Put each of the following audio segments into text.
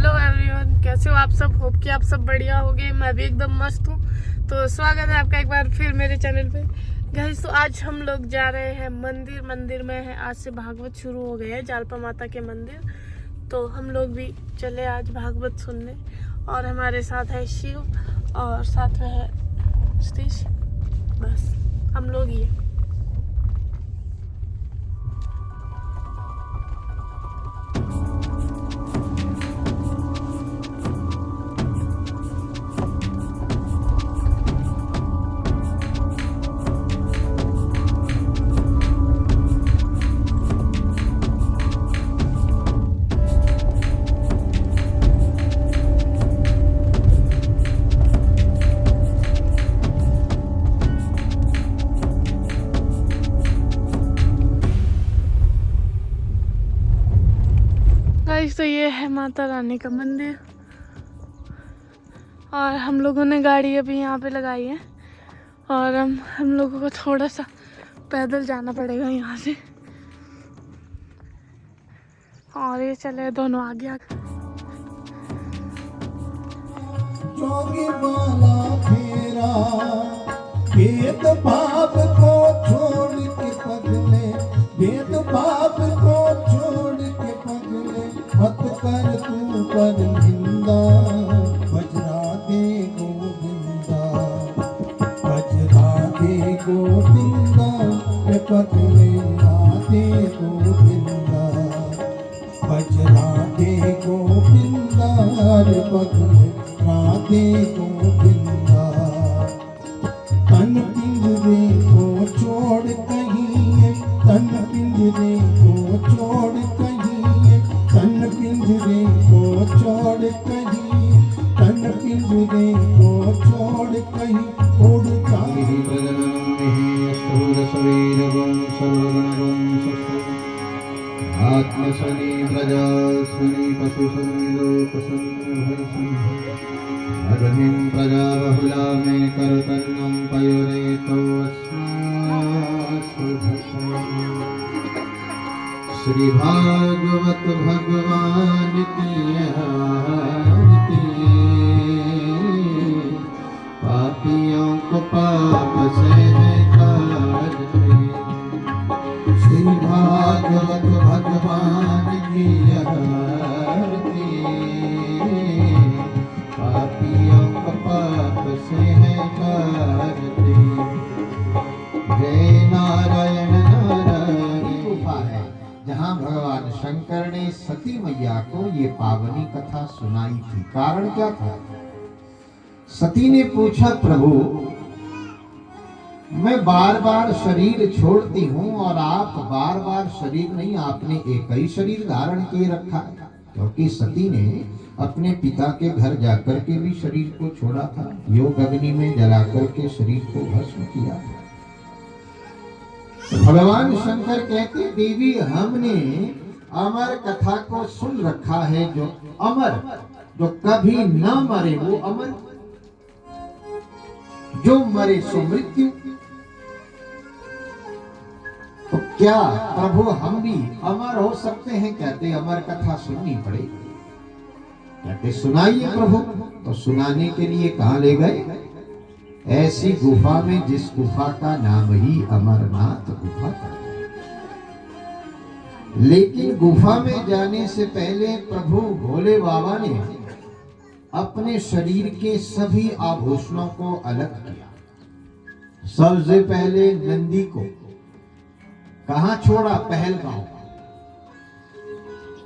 Hello everyone, कैसे हो आप सब। होप कि आप सब बढ़िया होगे। मैं भी एकदम मस्त हूँ। तो स्वागत है आपका एक बार फिर मेरे चैनल पे गाइस। तो आज हम लोग जा रहे हैं मंदिर में है। आज से भागवत शुरू हो गए हैं जालपा माता के मंदिर। तो हम लोग भी चले आज भागवत सुनने। और हमारे साथ है शिव और साथ में है सतीश। बस हम लोग ही हैं। तो ये है माता रानी का मंदिर और हम लोगों ने गाड़ी अभी यहाँ पे लगाई है और हम लोगों को थोड़ा सा पैदल जाना पड़ेगा यहाँ से। और ये चले दोनों आगे आगे। जोगी माला फेरा भेदभाव को छोड़ के पगले, भेदभाव को छोड़ के पगले, मत कर तू पर निंदा। बजरा दे गोविंदा, बजरा दे गोविंदा, पगले राधे गोविंदा, बजरा दे गोविंदा, पगले राधे गोविंदा। तन पिंजरे को छोड़ कहीं, तन पिंजरे को छोड़ कहीं, तन पिंजरे को छोड़ कहीं, तन पिंजरे को छोड़ कहीं उड़ जाए। आत्मसनि प्रजा स्वनि पशु अग्निं प्रजा बहुला मे करतन्नं पयोरेतो श्री भागवत भगवान की आरती। पापियों को पाप से है काज में, श्री भागवत भगवान की आरती। पापियों को पाप से है कारती। जय नारायण नारायण। गुफा है जहाँ भगवान शंकर ने सती मैया को ये पावनी कथा सुनाई थी। कारण क्या था? सती ने पूछा, प्रभु मैं बार बार शरीर छोड़ती हूँ और आप बार बार शरीर नहीं, आपने एक ही शरीर धारण किए रखा है। क्योंकि सती ने अपने पिता के घर जाकर के भी शरीर को छोड़ा था, योग अग्नि में जलाकर के शरीर को भस्म किया था। भगवान शंकर कहते, देवी हमने अमर कथा को सुन रखा है। जो अमर, जो कभी न मरे वो अमर, जो मरे सो मृत्यु। तो क्या प्रभु हम भी अमर हो सकते हैं? कहते अमर कथा सुननी पड़ेगी। कहते सुनाइए प्रभु। तो सुनाने के लिए कहां ले गए? ऐसी गुफा में जिस गुफा का नाम ही अमरनाथ गुफा था। लेकिन गुफा में जाने से पहले प्रभु भोले बाबा ने अपने शरीर के सभी आभूषणों को अलग किया। सबसे पहले नंदी को कहां छोड़ा? पहलगांव।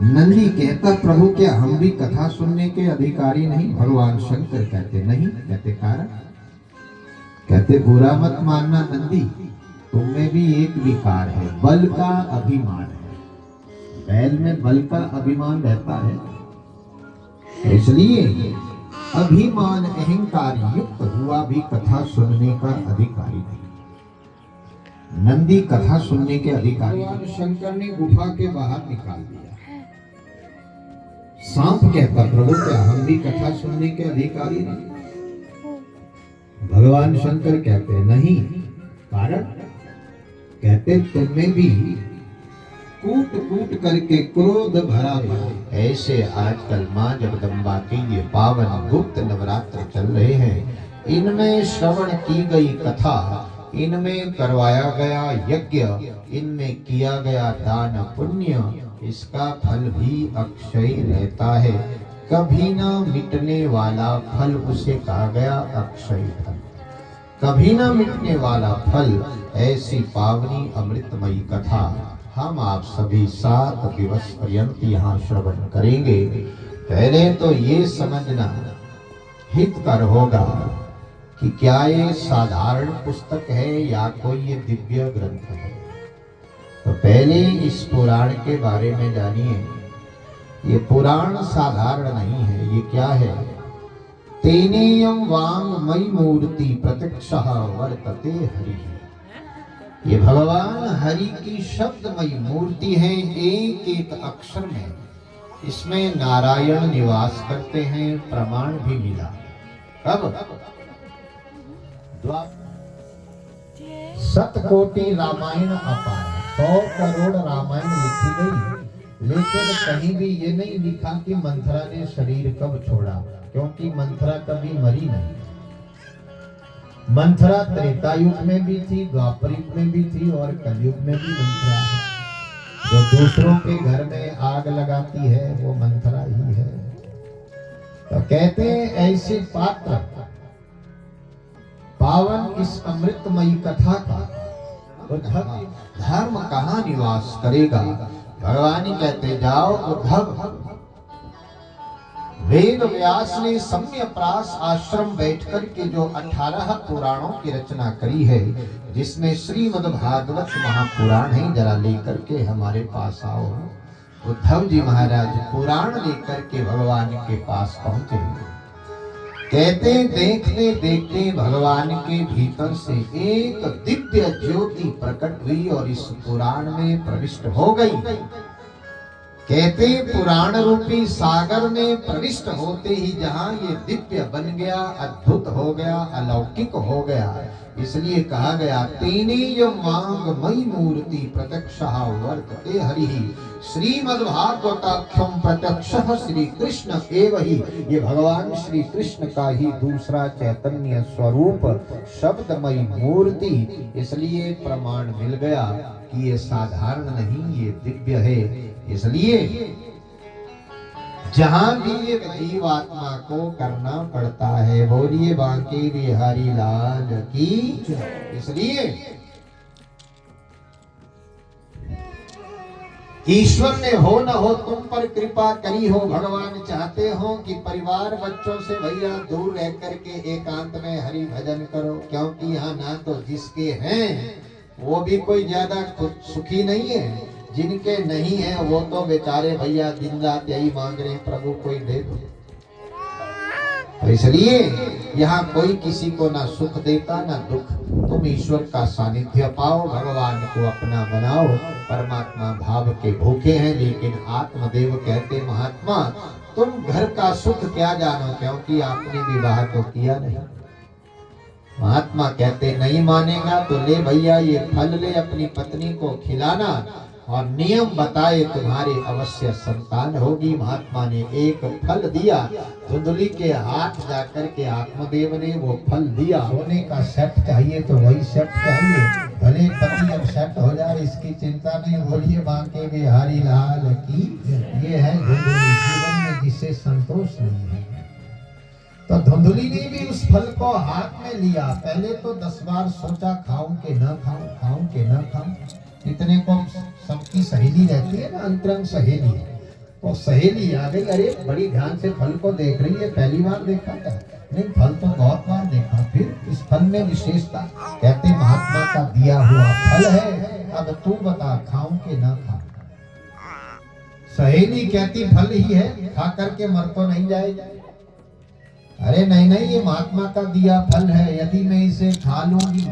नंदी कहता, प्रभु क्या हम भी कथा सुनने के अधिकारी नहीं? भगवान शंकर कहते नहीं। कहते कारण? कहते बुरा मत मानना नंदी, तुम में भी एक विकार है, बल का अभिमान है। बैल में बल का अभिमान रहता है, इसलिए अभिमान अहंकार युक्त हुआ भी कथा सुनने का अधिकारी नहीं। नंदी कथा सुनने के अधिकारी। भगवान शंकर ने गुफा के बाहर निकाल दिया। सांप कहता, प्रभु क्या हम भी कथा सुनने के अधिकारी नहीं? भगवान शंकर कहते नहीं। कारण? कहते तुम में भी कूट कूट करके क्रोध भरा था। ऐसे आजकल माँ जगदम्बा के ये पावन गुप्त नवरात्र चल रहे हैं, इनमें श्रवण की गई कथा, इनमें करवाया गया यज्ञ, इनमें किया गया दान पुण्य, इसका फल भी अक्षय रहता है। कभी ना मिटने वाला फल उसे कहा गया अक्षय फल, कभी ना मिटने वाला फल। ऐसी पावनी अमृतमयी कथा हम आप सभी 7 दिवस पर्यंत यहाँ श्रवण करेंगे। पहले तो ये समझना हितकर होगा कि क्या ये साधारण पुस्तक है या कोई ये दिव्य ग्रंथ है। तो पहले इस पुराण के बारे में जानिए। ये पुराण साधारण नहीं है, ये क्या है? तेनेयम वांगमयी मूर्ति प्रत्यक्षः वर्तते हरि। ये भगवान हरि की शब्दमयी मूर्ति है, एक एक अक्षर में इसमें नारायण निवास करते हैं। प्रमाण भी मिला कब? 7 कोटि रामायण अपार, 100 करोड़ रामायण लिखी गई, लेकिन कहीं भी ये नहीं लिखा कि मंथरा ने शरीर कब छोड़ा, क्योंकि मंथरा कभी मरी नहीं। मंथरा त्रेता युग में भी थी, द्वापर युग में भी थी और कलयुग में भी मंथरा है। जो दूसरों के घर में आग लगाती है वो मंथरा ही है। तो कहते हैं ऐसे पात्र पावन इस अमृतमयी कथा का धर्म कहाँ निवास करेगा? भगवान ही कहते जाओ उद्धव, वेद व्यास ने सम्यप्रास आश्रम बैठकर के जो 18 पुराणों की रचना करी है, जिसमें श्रीमद् भागवत महापुराण है, जरा लेकर के हमारे पास आओ। उद्धव जी महाराज पुराण लेकर के भगवान के पास पहुंचे। कहते देखते देखते भगवान के भीतर से एक दिव्य ज्योति प्रकट हुई और इस पुराण में प्रविष्ट हो गई। कहते पुराण रूपी सागर में प्रविष्ट होते ही जहां ये दिव्य बन गया, अद्भुत हो गया, अलौकिक हो गया, इसलिए कहा गया तेनेयम वांगमयी मूर्ति प्रत्यक्षः वर्तते हरिः। श्रीमद्भागवताख्यम प्रत्यक्षः श्री कृष्ण एव ही। ये भगवान श्री कृष्ण का ही दूसरा चैतन्य स्वरूप शब्दमयी मूर्ति, इसलिए प्रमाण मिल गया कि ये साधारण नहीं, ये दिव्य है। इसलिए जहां भी एक जीवात्मा को करना पड़ता है, बोलिए बांके बिहारी लाल की। इसलिए ईश्वर ने हो न हो तुम पर कृपा करी हो, भगवान चाहते हो कि परिवार बच्चों से भैया दूर रह करके एकांत में हरि भजन करो, क्योंकि यहाँ ना तो जिसके हैं वो भी कोई ज्यादा सुखी नहीं है, जिनके नहीं है वो तो बेचारे भैया दिन रात यही मांग रहे हैं प्रभु कोई दे दो। तो इसलिए यहाँ कोई किसी को ना सुख देता ना दुख। तुम ईश्वर का सानिध्य पाओ, भगवान को अपना बनाओ। परमात्मा भाव के भूखे हैं, लेकिन आत्मदेव कहते महात्मा तुम घर का सुख क्या जानो, क्योंकि आपने विवाह तो किया नहीं। महात्मा कहते नहीं मानेगा तो ले भैया ये फल ले, अपनी पत्नी को खिलाना और नियम बताए तुम्हारे अवश्य संतान होगी। महात्मा ने एक फल दिया, धुंधली के हाथ जाकर के आत्मदेव ने वो फल दिया। सोने का सेट चाहिए तो वही सेट चाहिए, भले पति अब सेट हो जाए इसकी चिंता नहीं। बोलिए बांके बिहारी लाल की। ये है धुंधली, जीवन में जिसे संतोष नहीं है। तो धुंधली ने भी उस फल को हाथ में लिया। पहले तो 10 बार सोचा खाऊं के न खाऊं, खाऊं के न खाऊं। इतने को सबकी सहेली रहती है ना, अंतरंग सहेली, तो सहेली आ गई, अरे बड़ी ध्यान से फल को देख रही है, पहली बार देखा था, नहीं फल तो बहुत बार देखा। फिर इस फल में विशेषता, कहते महात्मा का दिया हुआ फल है, अब तू बता खाऊं के ना खाऊं। सहेली कहती फल ही है, खा करके मर तो नहीं जाएगा। अरे नहीं नहीं, ये महात्मा का दिया फल है, यदि मैं इसे खा लूंगी।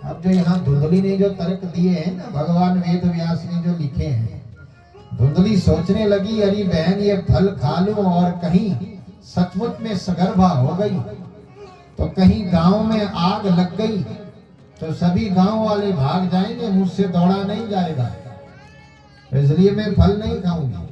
अब जो यहाँ धुंधली ने जो तर्क दिए हैं ना, भगवान वेद व्यास ने जो लिखे हैं, धुंधली सोचने लगी अरे बहन ये फल खा लूं और कहीं सचमुच में सगर्भा हो गई तो कहीं गांव में आग लग गई तो सभी गांव वाले भाग जाएंगे, मुझसे दौड़ा नहीं जाएगा। इसलिए मैं फल नहीं खाऊंगी।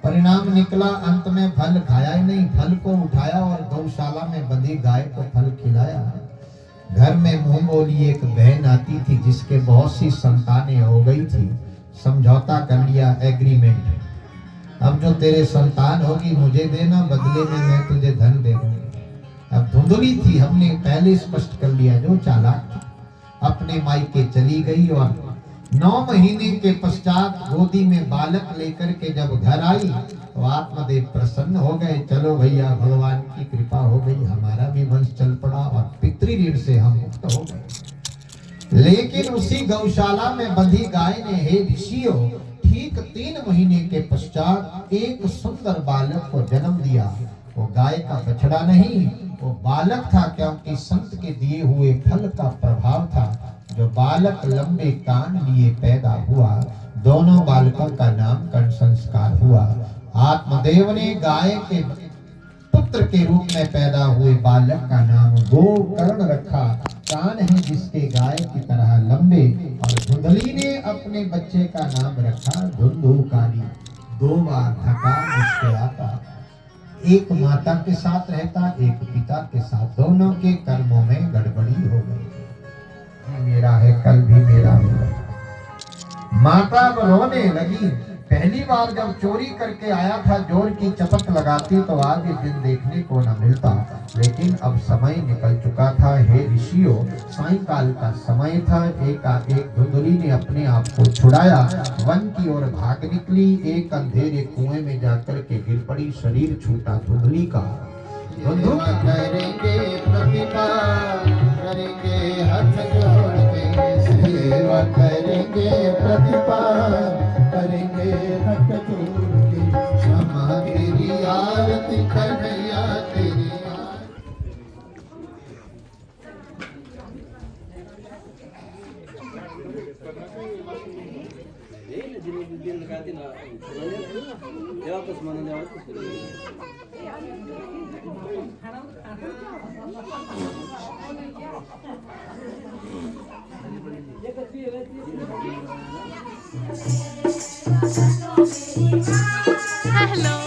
परिणाम निकला, अंत में फल खाया ही नहीं, फल को उठाया और गौशाला में बंधी गाय को फल खिलाया। घर में मुंह बोली एक बहन आती थी जिसके बहुत सी संतानें हो गई थी। समझौता कर लिया, एग्रीमेंट। अब जो तेरे संतान होगी मुझे देना, बदले में मैं तुझे धन दे दूंगी। अब धुंधली थी, हमने पहले स्पष्ट कर लिया। जो चालाक थी अपने मायके चली गई और 9 महीने के पश्चात गोदी में बालक लेकर के जब घर आई तो आत्मदेव प्रसन्न हो गए। चलो भैया, भगवान की कृपा हो गई, हमारा भी वंश चल पड़ा और पितृ ऋण से हम मुक्त हो गए। लेकिन उसी गौशाला में बंधी गाय ने, हे ऋषियों, ठीक 3 महीने के पश्चात एक सुंदर बालक को जन्म दिया। वो गाय का बछड़ा नहीं, वो बालक था, क्योंकि संत के दिए हुए फल का प्रभाव था। जो बालक लंबे कान लिए पैदा हुआ, दोनों बालकों का नामकरण संस्कार हुआ। आत्मदेव ने गाय के पुत्र के रूप में पैदा हुए बालक का नाम गोकर्ण रखा। कान है जिसके गाय की तरह लंबे। और धुंधली ने अपने बच्चे का नाम रखा धुंधुकारी। 2 बार धक्का जिसके आता, एक माता के साथ रहता, एक पिता के साथ। दोनों के कर्मों में गड़बड़ी हो गई। मेरा है, कल भी मेरा होगा। माता अब रोने लगी। पहली बार जब चोरी करके आया था, जोर की चपत लगाती तो आगे दिन देखने को न मिलता। लेकिन अब समय निकल चुका था। हे ऋषियों, सायंकाल का समय था। एकाएक धुंधली ने अपने आप को छुड़ाया, वन की ओर भाग निकली। एक अंधेरे कुएं में जाकर के गिर पड़ी। शरीर छूटा धुंधली का। करेंगे प्रतिपाल, करेंगे हाथ जोड़ के सेवा, करेंगे प्रतिपाल, करेंगे हाथ जोड़ के क्षमा तेरी आरती, कन्हैया तेरी हेलो।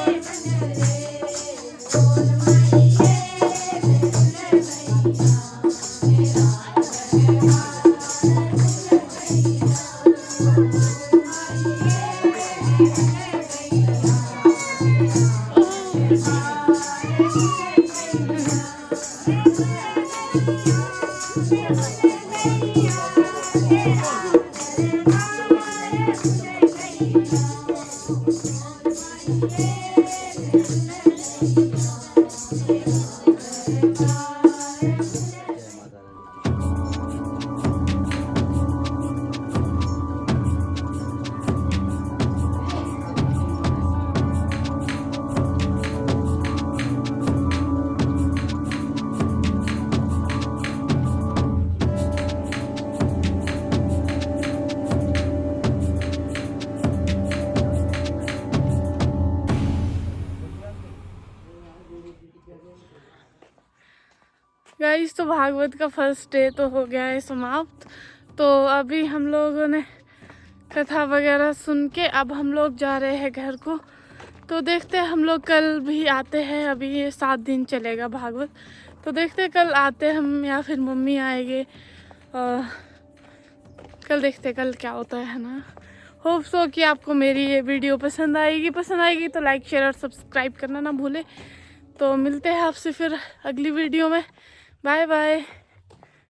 गाइस, तो भागवत का फर्स्ट डे तो हो गया है समाप्त। तो अभी हम लोगों ने कथा वगैरह सुन के अब हम लोग जा रहे हैं घर को। तो देखते हैं, हम लोग कल भी आते हैं। अभी ये 7 दिन चलेगा भागवत। तो देखते हैं कल आते हम या फिर मम्मी आएंगे। कल देखते हैं कल क्या होता है ना। होप सो कि आपको मेरी ये वीडियो पसंद आएगी तो लाइक शेयर और सब्सक्राइब करना ना भूले। तो मिलते हैं आपसे फिर अगली वीडियो में। Bye bye.